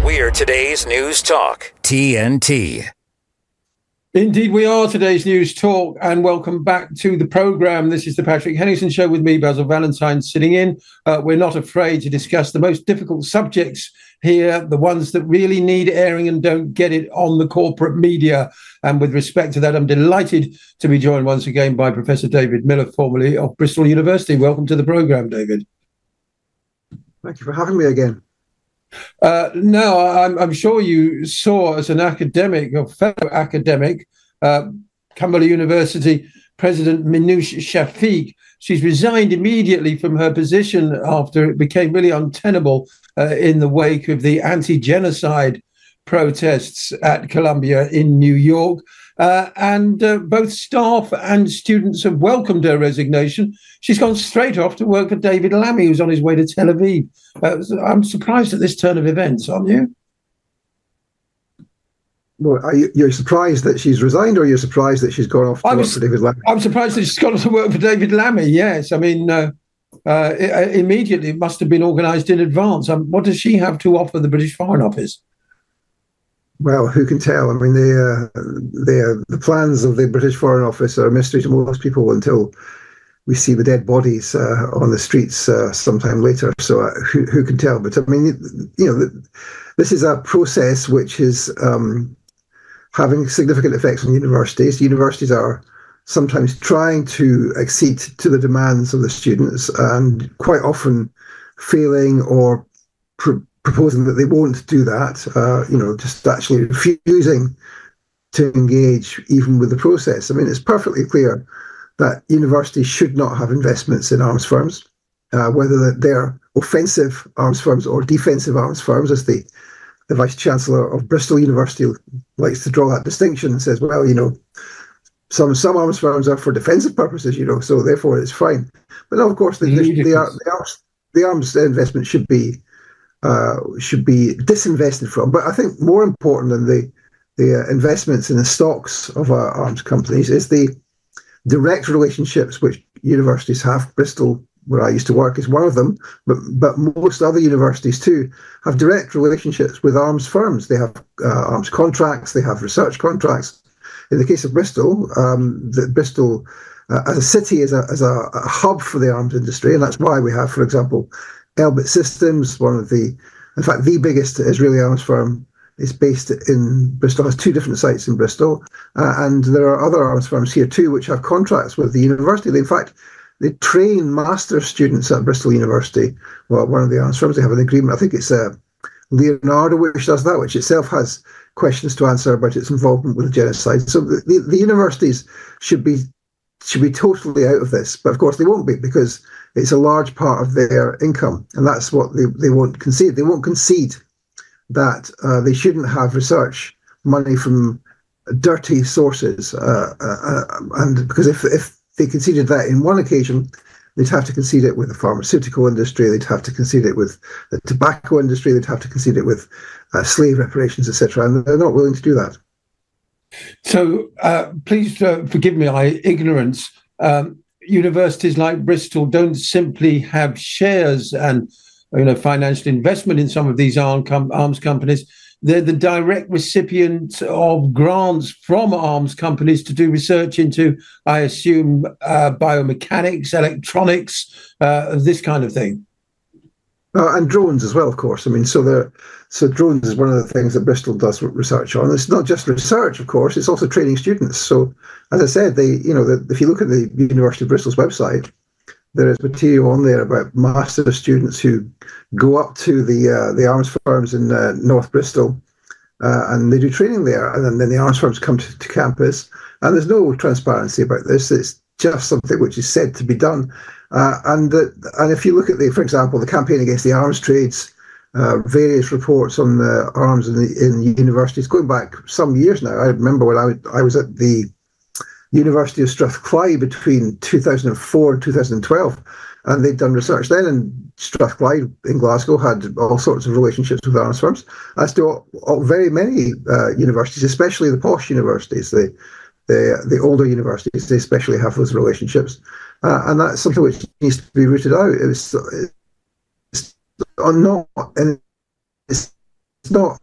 We're today's News Talk, TNT. Indeed, we are today's News Talk, and welcome back to the programme. This is the Patrick Henningsen Show with me, Basil Valentine, sitting in. We're not afraid to discuss the most difficult subjects here, the ones that really need airing and don't get it on the corporate media. And with respect to that, I'm delighted to be joined once again by Professor David Miller, formerly of Bristol University. Welcome to the programme, David. Thank you for having me again. No, I'm sure you saw as an academic or fellow academic, Cumberland University President Minouche Shafik. She's resigned immediately from her position after it became really untenable in the wake of the anti-genocide protests at Columbia in New York. And both staff and students have welcomed her resignation. She's gone straight off to work for David Lammy, who's on his way to Tel Aviv. I'm surprised at this turn of events, aren't you? Well, you're surprised that she's resigned, or you're surprised that she's gone off to work for David Lammy? I'm surprised that she's gone off to work for David Lammy, yes. I mean, immediately it must have been organised in advance. What does she have to offer the British Foreign Office? Well, who can tell? I mean, the plans of the British Foreign Office are a mystery to most people until we see the dead bodies on the streets sometime later. So who can tell? But I mean, this is a process which is having significant effects on universities. Universities are sometimes trying to accede to the demands of the students and quite often failing or proposing that they won't do that, just actually refusing to engage even with the process. I mean, it's perfectly clear that universities should not have investments in arms firms, whether they're offensive arms firms or defensive arms firms, as the Vice-Chancellor of Bristol University likes to draw that distinction and says, well, some arms firms are for defensive purposes, so therefore it's fine. But no, of course, the arms investment should be disinvested from. But I think more important than the investments in the stocks of our arms companies is the direct relationships which universities have. Bristol, where I used to work, is one of them, but most other universities too have direct relationships with arms firms. They have arms contracts, they have research contracts. In the case of Bristol, Bristol as a city is a hub for the arms industry, and that's why we have, for example, Elbit Systems, in fact, the biggest Israeli arms firm, is based in Bristol, has two different sites in Bristol. And there are other arms firms here too, which have contracts with the university. They train master's students at Bristol University. Well, one of the arms firms, they have an agreement. I think it's Leonardo which does that, which itself has questions to answer about its involvement with the genocide. So the universities should be totally out of this. But of course they won't be, because it's a large part of their income, and that's what they won't concede. They won't concede that they shouldn't have research money from dirty sources, and because if they conceded that in one occasion, they'd have to concede it with the pharmaceutical industry, they'd have to concede it with the tobacco industry, they'd have to concede it with slave reparations, etc., and they're not willing to do that. So please forgive me my ignorance. Universities like Bristol don't simply have shares and financial investment in some of these arms companies. They're the direct recipient of grants from arms companies to do research into, I assume, biomechanics, electronics, this kind of thing. And drones as well, of course. I mean, so drones is one of the things that Bristol does research on. It's not just research, of course; it's also training students. So, as I said, if you look at the University of Bristol's website, there is material on there about master students who go up to the arms firms in North Bristol, and they do training there, and then the arms firms come to campus, and there's no transparency about this. It's just something which is said to be done. And if you look at for example, the campaign against the arms trades, various reports on the arms in universities going back some years now. I remember when I was at the University of Strathclyde between 2004 and 2012, and they'd done research then, and Strathclyde in Glasgow had all sorts of relationships with arms firms, as do very many universities, especially the posh universities, the older universities. They especially have those relationships, and that's something which needs to be rooted out. It's not in not,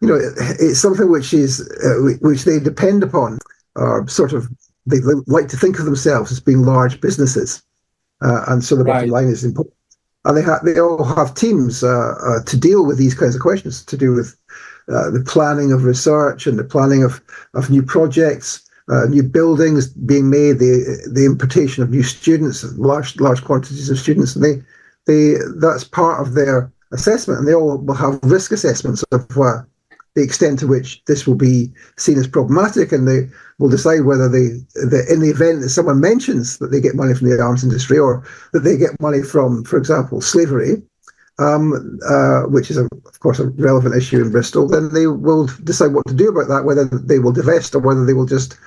it's something which they depend upon, or sort of they like to think of themselves as being large businesses, and so the bottom line is important. And they all have teams to deal with these kinds of questions, to do with the planning of research and the planning of new projects, new buildings being made, the importation of new students, large quantities of students, and that's part of their assessment, and they all will have risk assessments of the extent to which this will be seen as problematic, and they will decide whether in the event that someone mentions that they get money from the arms industry, or that they get money from, for example, slavery, which is, of course, a relevant issue in Bristol, then they will decide what to do about that, whether they will divest or whether they will just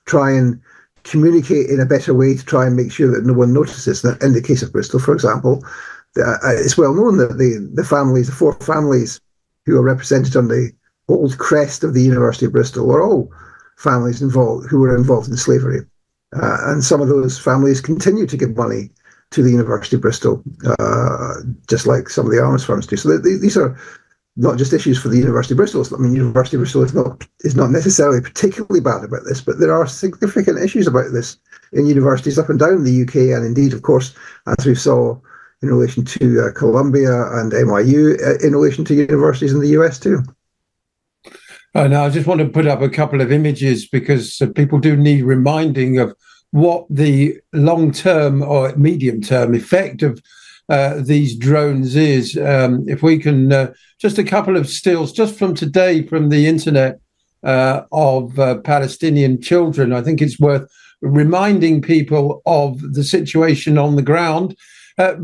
try and communicate in a better way to try and make sure that no one notices. In the case of Bristol, for example, it's well known that the four families who are represented on the old crest of the University of Bristol were all families who were involved in slavery. And some of those families continue to give money to the University of Bristol, just like some of the arms firms do. So these are not just issues for the University of Bristol. I mean, University of Bristol is not necessarily particularly bad about this, but there are significant issues about this in universities up and down the UK, and indeed, of course, as we saw in relation to Columbia and NYU, in relation to universities in the US too. Now, I just want to put up a couple of images because people do need reminding of what the long-term or medium-term effect of these drones is. If we can, just a couple of stills just from today from the internet of Palestinian children. I think it's worth reminding people of the situation on the ground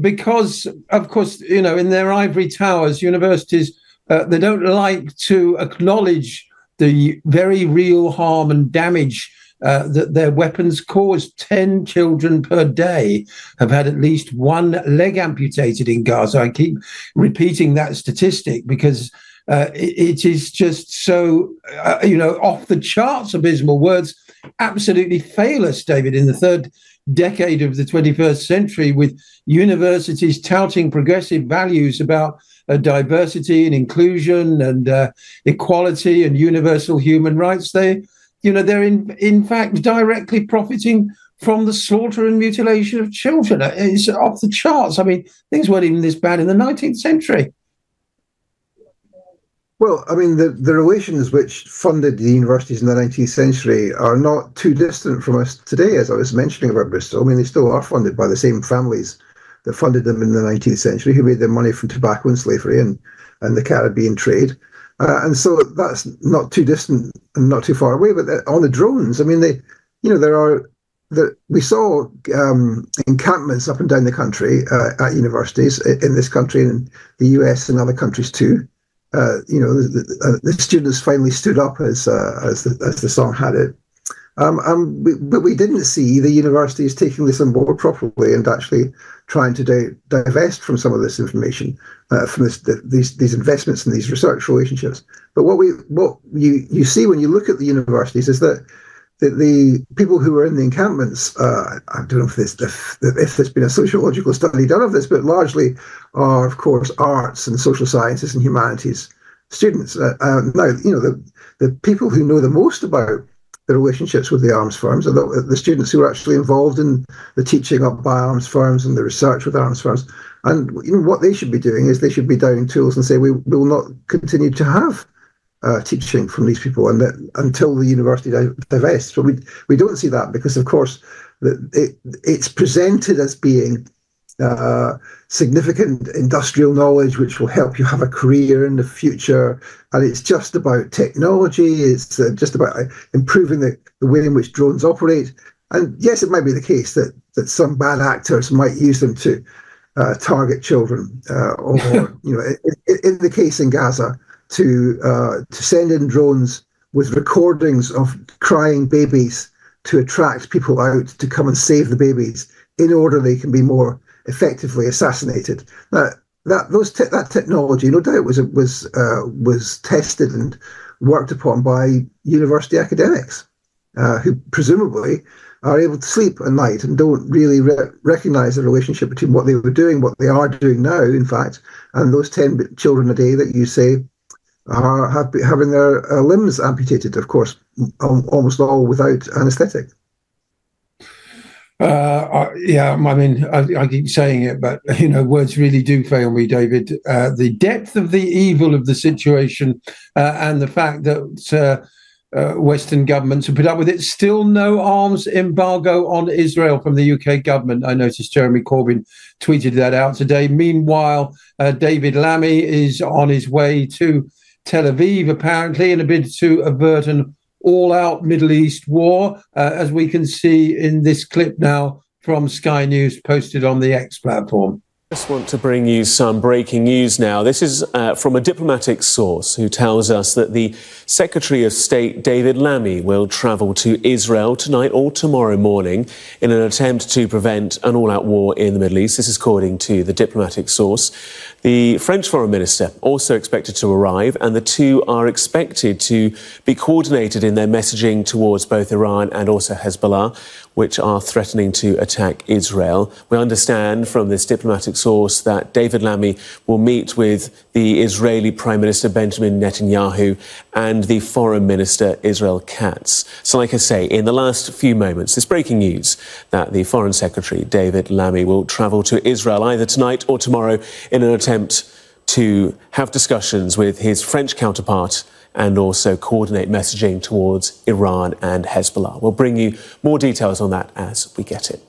because, of course, in their ivory towers, universities, they don't like to acknowledge the very real harm and damage that their weapons cause. 10 children per day have had at least one leg amputated in Gaza. I keep repeating that statistic because it is just so, off the charts abysmal. Words absolutely fail us, David, in the third decade of the 21st century, with universities touting progressive values about diversity and inclusion and equality and universal human rights. They're in fact directly profiting from the slaughter and mutilation of children. It's off the charts. I mean, things weren't even this bad in the 19th century. Well, I mean, the relations which funded the universities in the 19th century are not too distant from us today, as I was mentioning about Bristol. I mean, they still are funded by the same families that funded them in the 19th century, who made their money from tobacco and slavery and the Caribbean trade. And so that's not too distant and not too far away. But on the drones, I mean, we saw encampments up and down the country at universities in this country and in the US and other countries too. The students finally stood up, as the song had it. But we didn't see the universities taking this on board properly and actually trying to divest from some of this information, from these investments and these research relationships. But what you see when you look at the universities is that the people who were in the encampments, I don't know if there's been a sociological study done of this, but largely are, of course, arts and social sciences and humanities students. Now, the people who know the most about the relationships with the arms firms are the students who are actually involved in the teaching up by arms firms and the research with arms firms. And what they should be doing is they should be downing tools and say, we will not continue to have teaching from these people until the university divests. But we don't see that because, of course, it's presented as being significant industrial knowledge which will help you have a career in the future, and it's just about technology. It's just about improving the way in which drones operate. And yes, it might be the case that some bad actors might use them to target children, or in the case in Gaza, to send in drones with recordings of crying babies to attract people out to come and save the babies in order they can be more effectively assassinated. That technology, no doubt, was tested and worked upon by university academics, who presumably are able to sleep at night and don't really recognize the relationship between what they were doing, what they are doing now, in fact, and those 10 children a day that you say are having their limbs amputated, of course, almost all without anaesthetic. Yeah, I mean, I keep saying it, but, words really do fail me, David. The depth of the evil of the situation and the fact that Western governments have put up with it. Still no arms embargo on Israel from the UK government. I noticed Jeremy Corbyn tweeted that out today. Meanwhile, David Lammy is on his way to Tel Aviv, apparently, in a bid to avert an all-out Middle East war, as we can see in this clip now from Sky News posted on the X platform. I just want to bring you some breaking news now. This is from a diplomatic source who tells us that the Secretary of State, David Lammy, will travel to Israel tonight or tomorrow morning in an attempt to prevent an all-out war in the Middle East. This is according to the diplomatic source. The French Foreign Minister also expected to arrive, and the two are expected to be coordinated in their messaging towards both Iran and also Hezbollah, which are threatening to attack Israel. We understand from this diplomatic source that David Lammy will meet with the Israeli Prime Minister Benjamin Netanyahu and the Foreign Minister Israel Katz. So like I say, in the last few moments, this breaking news that the Foreign Secretary David Lammy will travel to Israel either tonight or tomorrow in an attempt to have discussions with his French counterpart and also coordinate messaging towards Iran and Hezbollah. We'll bring you more details on that as we get it.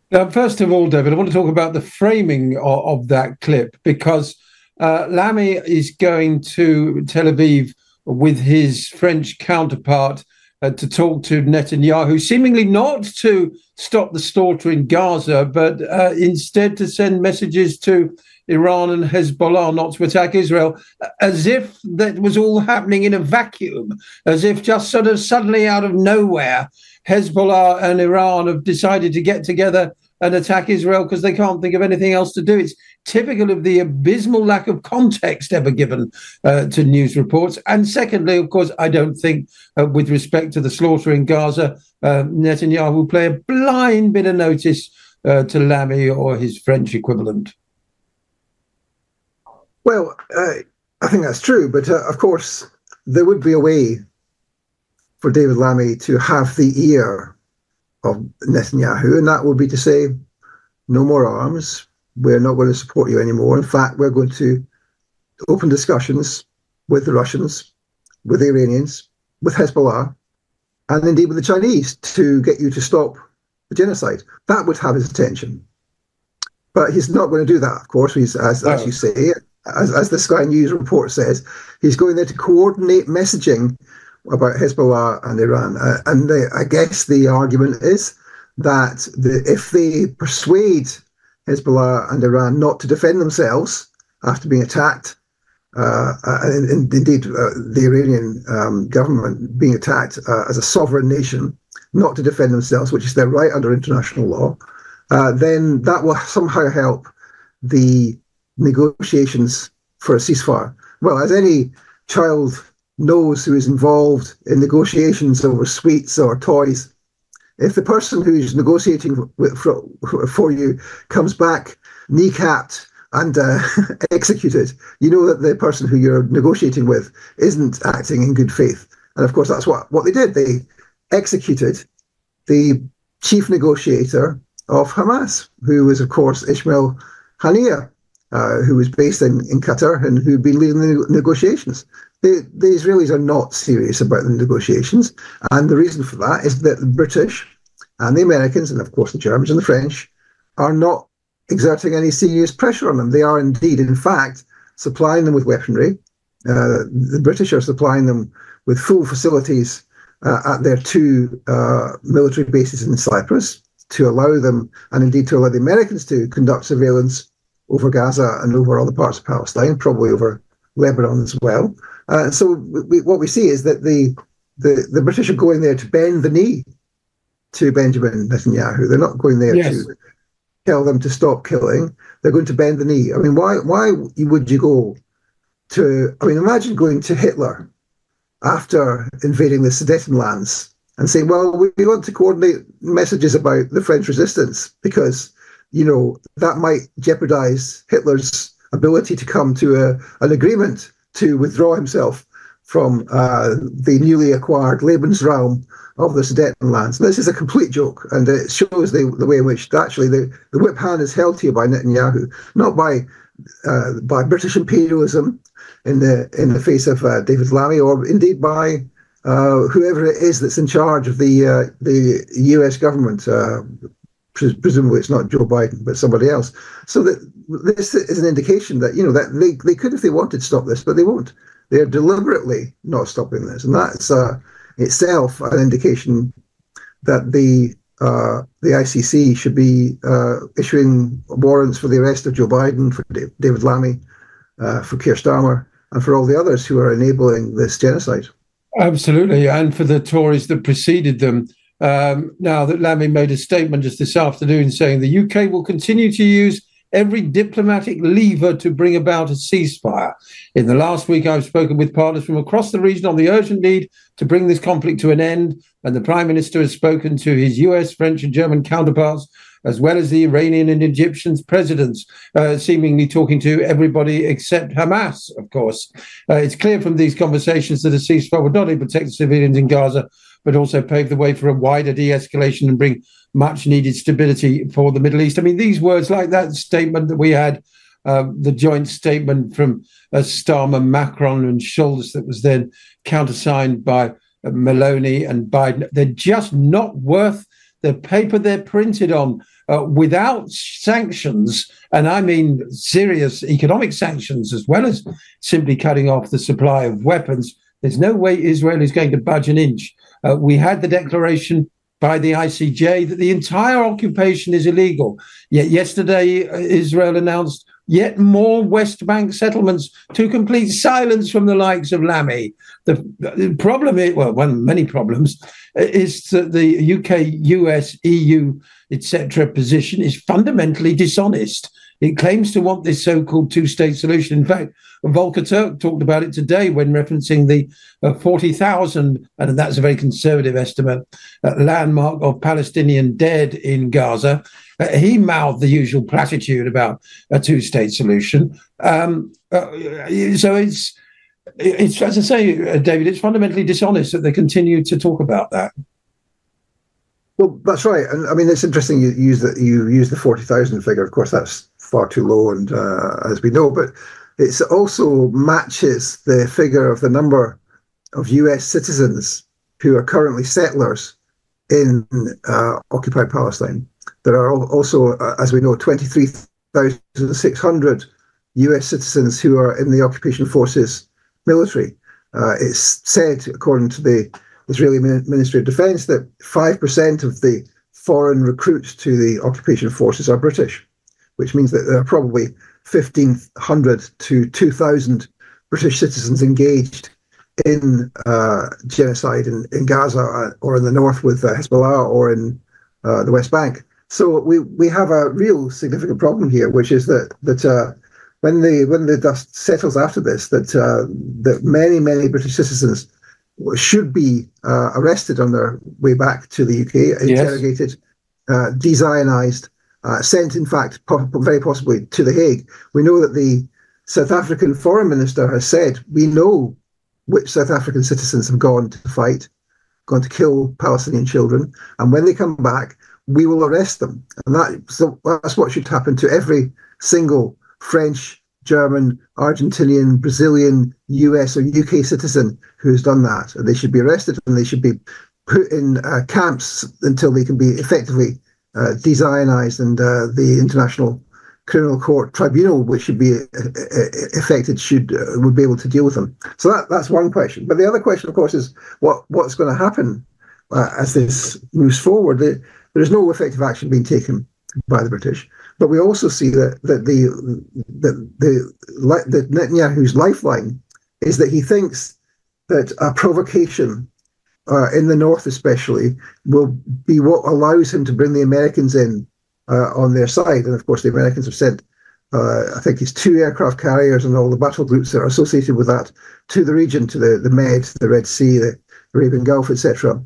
Now, first of all, David, I want to talk about the framing of that clip, because Lammy is going to Tel Aviv with his French counterpart to talk to Netanyahu, seemingly not to stop the slaughter in Gaza, but instead to send messages to Iran and Hezbollah not to attack Israel, as if that was all happening in a vacuum, as if just sort of suddenly out of nowhere, Hezbollah and Iran have decided to get together and attack Israel because they can't think of anything else to do. It's typical of the abysmal lack of context ever given to news reports. And secondly, of course, I don't think with respect to the slaughter in Gaza, Netanyahu will play a blind bit of notice to Lammy or his French equivalent. Well, I think that's true. But of course, there would be a way for David Lammy to have the ear of Netanyahu, and that would be to say, no more arms, we're not going to support you anymore. In fact, we're going to open discussions with the Russians, with the Iranians, with Hezbollah, and indeed with the Chinese to get you to stop the genocide. That would have his attention. But he's not going to do that, of course. He's, as you say, as the Sky News report says, he's going there to coordinate messaging about Hezbollah and Iran. I guess the argument is that if they persuade Hezbollah and Iran not to defend themselves after being attacked, and indeed the Iranian government being attacked as a sovereign nation, not to defend themselves, which is their right under international law, then that will somehow help the negotiations for a ceasefire. Well, as any child knows who is involved in negotiations over sweets or toys, if the person who's negotiating for you comes back kneecapped and executed, you know that the person who you're negotiating with isn't acting in good faith. And of course, that's what they did. They executed the chief negotiator of Hamas, who was, of course, Ismail Haniyeh, who was based in Qatar and who'd been leading the negotiations. The Israelis are not serious about the negotiations, and the reason for that is that the British and the Americans, and of course the Germans and the French, are not exerting any serious pressure on them. They are indeed, in fact, supplying them with weaponry. The British are supplying them with full facilities at their two military bases in Cyprus to allow them, and indeed to allow the Americans to conduct surveillance over Gaza and over other parts of Palestine, probably over Lebanon as well. So what we see is that the British are going there to bend the knee to Benjamin Netanyahu. They're not going there to tell them to stop killing. They're going to bend the knee. I mean, why would you go to... I mean, imagine going to Hitler after invading the Sudetenlands and saying, well, we want to coordinate messages about the French resistance because, that might jeopardize Hitler's ability to come to an agreement to withdraw himself from the newly acquired Lebensraum of the Sudetenlands. This is a complete joke, and it shows the way in which actually the whip hand is held here by Netanyahu, not by British imperialism in the face of David Lammy, or indeed by whoever it is that's in charge of the US government. Presumably it's not Joe Biden, but somebody else. So that this is an indication that that they could, if they wanted, stop this, but they won't. They're deliberately not stopping this, and that's itself an indication that the ICC should be issuing warrants for the arrest of Joe Biden, for David Lammy, for Keir Starmer, and for all the others who are enabling this genocide. Absolutely, and for the Tories that preceded them. Now that Lammy made a statement just this afternoon saying the UK will continue to use every diplomatic lever to bring about a ceasefire. In the last week, I've spoken with partners from across the region on the urgent need to bring this conflict to an end, and the Prime Minister has spoken to his US, French and German counterparts, as well as the Iranian and Egyptian presidents, seemingly talking to everybody except Hamas, of course. It's clear from these conversations that a ceasefire would not only protect the civilians in Gaza, but also pave the way for a wider de-escalation and bring much-needed stability for the Middle East. I mean, these words, like that statement that we had, the joint statement from Starmer, Macron and Scholz that was then countersigned by Meloni and Biden, they're just not worth the paper they're printed on. Without sanctions, and I mean serious economic sanctions, as well as simply cutting off the supply of weapons, there's no way Israel is going to budge an inch. We had the declaration by the ICJ that the entire occupation is illegal. Yet yesterday, Israel announced yet more West Bank settlements to complete silence from the likes of Lammy. The problem is, well, one of many problems, is that the UK, US, EU, etc. position is fundamentally dishonest. It claims to want this so-called two-state solution. In fact, Volker Turk talked about it today when referencing the 40,000, and that's a very conservative estimate, landmark of Palestinian dead in Gaza. He mouthed the usual platitude about a two-state solution. So it's, as I say, David, it's fundamentally dishonest that they continue to talk about that. Well, that's right, and I mean it's interesting you use the 40,000 figure. Of course, that's far too low, and as we know, but it also matches the figure of the number of US citizens who are currently settlers in occupied Palestine. There are also, as we know, 23,600 US citizens who are in the occupation forces military. It's said, according to the Israeli Ministry of Defense, that 5% of the foreign recruits to the occupation forces are British, which means that there are probably 1,500 to 2,000 British citizens engaged in genocide in Gaza or in the north with Hezbollah or in the West Bank. So we have a real significant problem here, which is that when the dust settles after this, that many British citizens should be arrested on their way back to the UK, interrogated, de-Zionized, sent, in fact, very possibly to The Hague. We know that the South African foreign minister has said, we know which South African citizens have gone to fight, gone to kill Palestinian children, and when they come back, we will arrest them. And that's what should happen to every single French, German, Argentinian, Brazilian, US or UK citizen who has done that. And they should be arrested and they should be put in camps until they can be effectively de-Zionized, and the International Criminal Court Tribunal, which should be affected, would be able to deal with them. So that's one question. But the other question, of course, is what's going to happen as this moves forward. There is no effective action being taken by the British, but we also see that Netanyahu's lifeline is that he thinks that a provocation in the north, especially, will be what allows him to bring the Americans in on their side. And of course, the Americans have sent, I think it's 2 aircraft carriers and all the battle groups that are associated with that to the region, to the Med, the Red Sea, the Arabian Gulf, etc.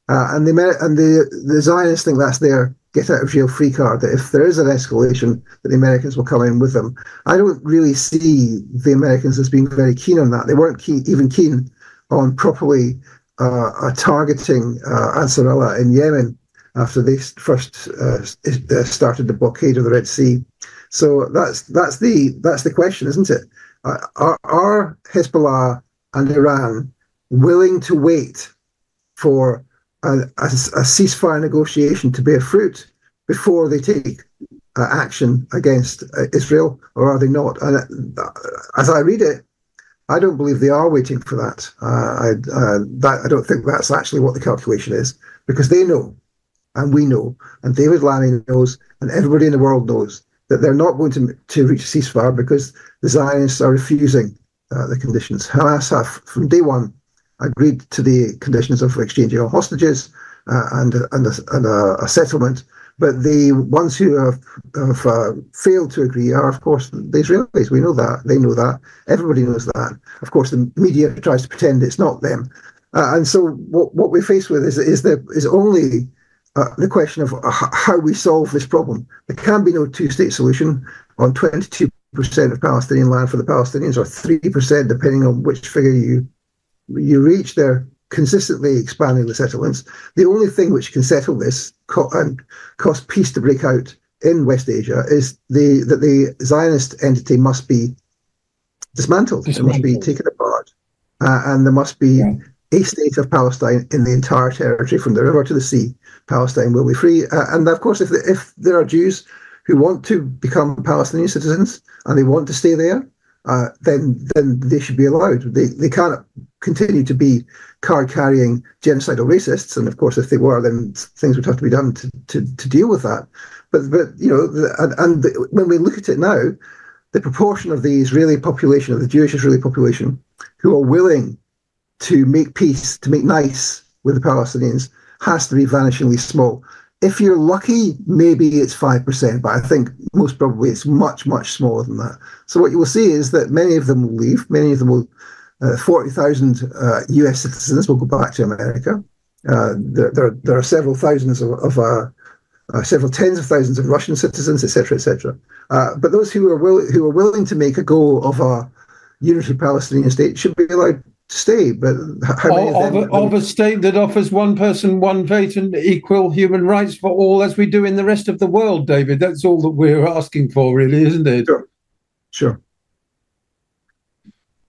And the Zionists think that's their get-out-of-jail-free card, that if there is an escalation, that the Americans will come in with them. I don't really see the Americans as being very keen on that. They weren't even keen on properly targeting Ansarallah in Yemen after they first started the blockade of the Red Sea. So that's the question, isn't it? Are Hezbollah and Iran willing to wait for a ceasefire negotiation to bear fruit before they take action against Israel, or are they not? And as I read it, I don't believe they are waiting for that. I don't think that's actually what the calculation is, because they know, and we know, and David Lammy knows, and everybody in the world knows that they're not going to reach a ceasefire because the Zionists are refusing the conditions. Hamas have, from day one, agreed to the conditions of exchanging all hostages and a settlement. But the ones who have failed to agree are, of course, the Israelis. We know that. They know that. Everybody knows that. Of course, the media tries to pretend it's not them. And so what we're faced with is only the question of how we solve this problem. There can be no two-state solution on 22% of Palestinian land for the Palestinians, or 3%, depending on which figure you reach. They're consistently expanding the settlements. The only thing which can settle this and cause peace to break out in West Asia is that the Zionist entity must be dismantled. It must be taken apart. And there must be a state of Palestine in the entire territory, from the river to the sea. Palestine will be free. And of course, if there are Jews who want to become Palestinian citizens and they want to stay there, then they should be allowed. They can't continue to be card-carrying genocidal racists, and of course, if they were, then things would have to be done to deal with that. But you know, when we look at it now, the proportion of the Israeli population, of the Jewish Israeli population, who are willing to make peace, to make nice with the Palestinians, has to be vanishingly small. If you're lucky, maybe it's 5%, but I think most probably it's much, much smaller than that. So what you will see is that many of them will leave. Many of them will, 40,000 US citizens will go back to America. There are several thousands several tens of thousands of Russian citizens, etc., etc. But those who are willing to make a go of a unitary Palestinian state should be allowed to stay, but how many of a state that offers one person, one vote, and equal human rights for all, as we do in the rest of the world, David. That's all that we're asking for, really, isn't it? Sure.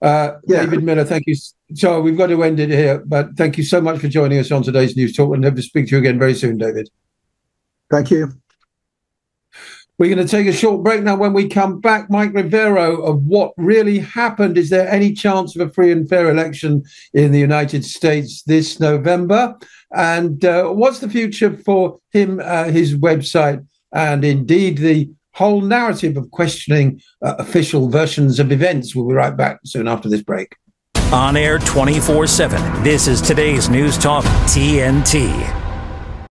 David Miller, thank you. So we've got to end it here, but thank you so much for joining us on today's News Talk, and hope to speak to you again very soon, David. Thank you. We're going to take a short break now. When we come back, Mike Rivero, of what really happened. Is there any chance of a free and fair election in the United States this November? And what's the future for him, his website, and indeed the whole narrative of questioning official versions of events? We'll be right back soon after this break. On air 24/7. This is today's News Talk TNT.